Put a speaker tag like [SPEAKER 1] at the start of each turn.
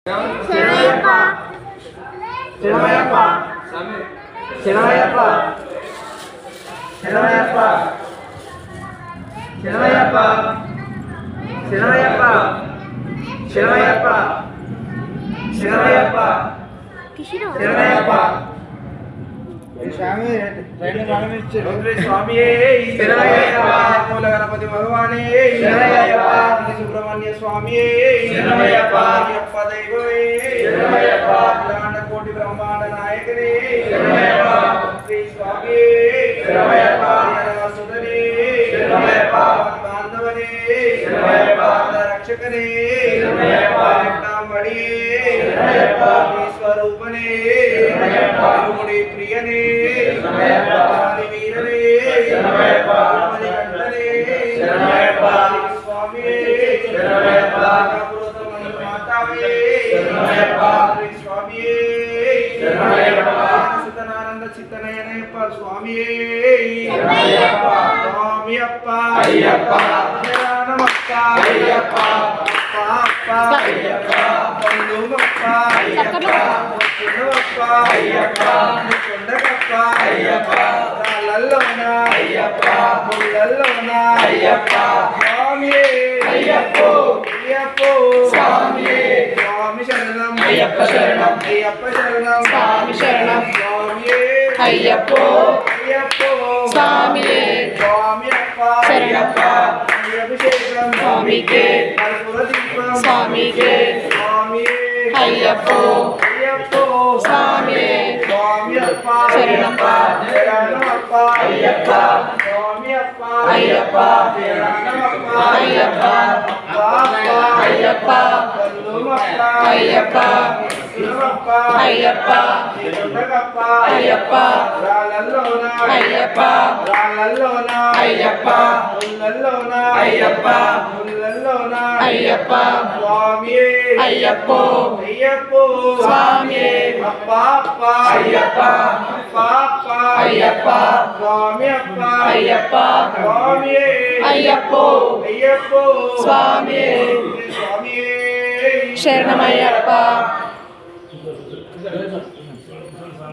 [SPEAKER 1] శరణమయ్యప్ప శరణమయ్యప్ప శరణమయ్యప్ప శరణమయ్యప్ప శరణమయ్యప్ప శరణమయ్యప్ప శరణమయ్యప్ప శరణమయ్యప్ప శరణమయ్యప్ప స్వామి శరణమయ్యప్ప మూల గణపతి భగవానే శరణమయ్యప్ప సుబ్రహ్మణ్య స్వామి శరణమయ్యప్ప అయ్యప్ప దైవమే శరణమయ్యప్ప అఖిలాండ కోటి బ్రహ్మాండ నాయకనే శరణమయ్యప్ప శ్రీ స్వామి శరణమయ్యప్ప సుధనే శరణమయ్యప్ప బాంధవనే శరణమయ్యప్ప రక్షకనే శరణమయ్యప్ప రత్నాంబడి శరణమయ్యప్ప స్వరూపనే శరణమయ్యప్ప గుడి ప్రియనే శరణమయ్యప్ప వీరనే శరణమయ్యప్ప కంఠనే శరణమయ్యప్ప స్వామి శరణమయ్యప్ప పురోతమ మాతావే శరణమయ్యప్ప స్వామి శరణమయ్యప్ప సుతనానంద చిత్తనయనయ్యప్ప స్వామి శరణమయ్యప్ప స్వామి అప్ప అయ్యప్ప శరణమప్ప అయ్యప్ప అప్ప అయ్యప్ప బంధుమప్ప అయ్యప్ప చిన్నవప్ప అయ్యప్ప కొండకప్ప అయ్యప్ప రాళ్ళల్లోన అయ్యప్ప ముళ్ళల్లోన అయ్యప్ప స్వామి అయ్యప్ప అయ్యప్ప స్వామి స్వామి శరణం అయ్యప్ప శరణం అయ్యప్ప శరణం స్వామి శరణం స్వామి అయ్యప్ప అయ్యప్ప స్వామి స్వామి అప్ప శరణప్ప అభిషేకం స్వామికే కర్పూర దీపం స్వామికే స్వామి అయ్యప్ప అయ్యప్ప స్వామి స్వామి అప్ప శరణప్ప శరణమప్ప అయ్యప్ప స్వామి అప్ప అయ్యప్ప శరణమప్ప అయ్యప్ప అప్ప అయ్యప్ప బంధుమప్ప అయ్యప్ప శివప్ప అయ్యప్ప కొండకప్ప అయ్యప్ప రాళ్ళల్లోన అయ్యప్ప రాళ్ళల్లోన అయ్యప్ప ముళ్ళల్లోన అయ్యప్ప ముళ్ళల్లోన అయ్యప్ప స్వామి అయ్యప్ప అయ్యప్ప స్వామి అప్ప అప్ప అయ్యప్ప అప్ప అప్ప అయ్యప్ప స్వామి అప్ప అయ్యప్ప స్వామి అయ్యప్ప అయ్యప్ప స్వామి స్వామి శరణమయ్యప్ప